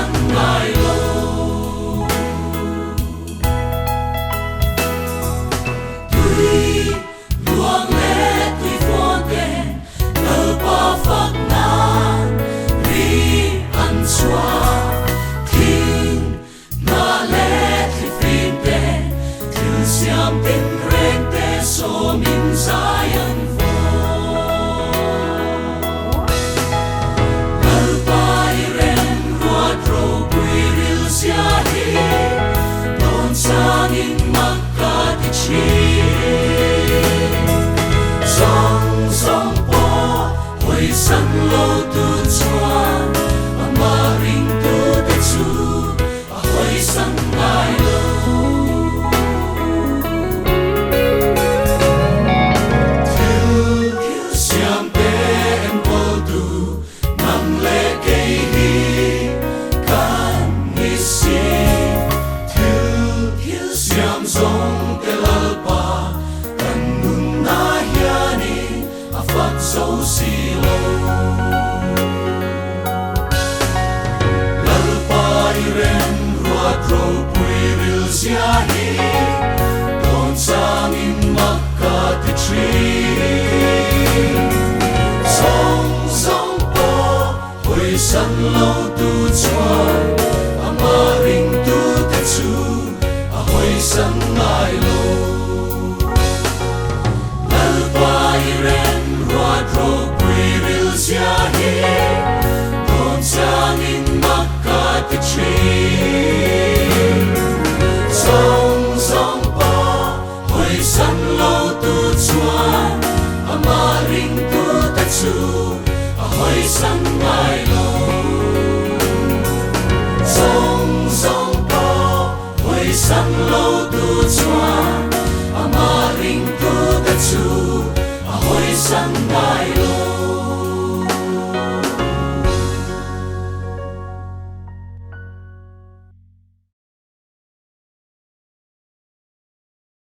sân ngài lâu. Tuy luang lệ tuy phôn tên lỡ ba phật nan ri ăn xóa thiên na lệ thì phim tên thư xiêm tin rèn tê số min sai ân sangin magkatiksi song song po hoy sang lo tu chuan amaring tu te chu hoy sang ngai lo thiếu xiam te em po tu nang le kei hi kan ni si siam song te lalpa kan nun na hiani a fat so si lo.